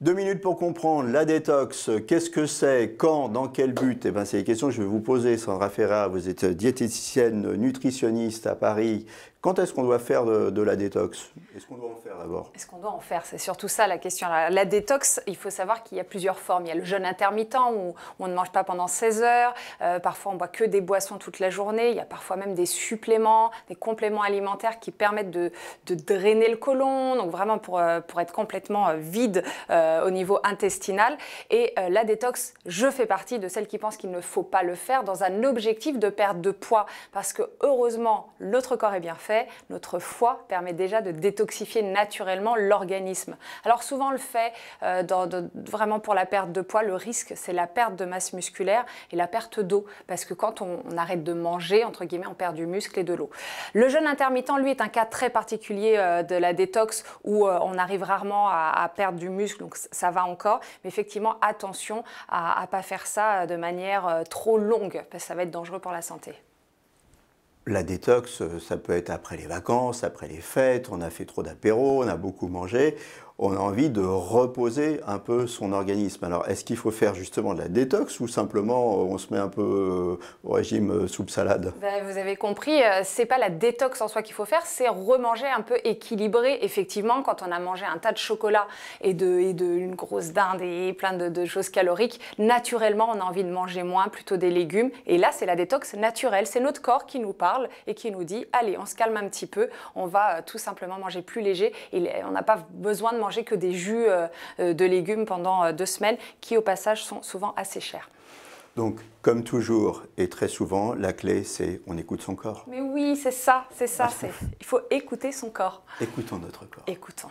2 minutes pour comprendre la détox, qu'est-ce que c'est, quand, dans quel but? Eh ben, c'est les questions que je vais vous poser. Sandra Ferrat, vous êtes diététicienne, nutritionniste à Paris. Quand est-ce qu'on doit faire de la détox? Est-ce qu'on doit en faire d'abord? Est-ce qu'on doit en faire? C'est surtout ça la question. La détox, il faut savoir qu'il y a plusieurs formes. Il y a le jeûne intermittent où on ne mange pas pendant 16 heures. Parfois, on boit que des boissons toute la journée. Il y a parfois même des suppléments, des compléments alimentaires qui permettent de drainer le côlon, donc vraiment pour être complètement vide au niveau intestinal. Et la détox, je fais partie de celles qui pensent qu'il ne faut pas le faire dans un objectif de perte de poids. Parce que heureusement, notre corps est bien fait. Notre foie permet déjà de détoxifier naturellement l'organisme. Alors souvent on le fait vraiment pour la perte de poids. Le risque, c'est la perte de masse musculaire et la perte d'eau. Parce que quand on arrête de manger, entre guillemets, on perd du muscle et de l'eau. Le jeûne intermittent, lui, est un cas très particulier de la détox où on arrive rarement à perdre du muscle, donc ça va encore. Mais effectivement, attention à ne pas faire ça de manière trop longue, parce que ça va être dangereux pour la santé. La détox, ça peut être après les vacances, après les fêtes, on a fait trop d'apéros, on a beaucoup mangé, on a envie de reposer un peu son organisme. Alors, est-ce qu'il faut faire justement de la détox ou simplement on se met un peu au régime soupe salade? Ben, vous avez compris, c'est pas la détox en soi qu'il faut faire, c'est remanger un peu équilibré. Effectivement, quand on a mangé un tas de chocolat et une grosse dinde et plein de choses caloriques, naturellement, on a envie de manger moins, plutôt des légumes. Et là, c'est la détox naturelle. C'est notre corps qui nous parle et qui nous dit, allez, on se calme un petit peu, on va tout simplement manger plus léger. Et on n'a pas besoin de manger que des jus de légumes pendant 2 semaines, qui au passage sont souvent assez chers. Donc, comme toujours et très souvent, la clé, c'est on écoute son corps. Mais oui, c'est ça, il faut écouter son corps. Écoutons notre corps. Écoutons.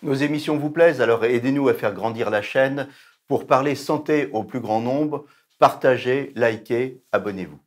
Nos émissions vous plaisent, alors aidez-nous à faire grandir la chaîne pour parler santé au plus grand nombre. Partagez, likez, abonnez-vous.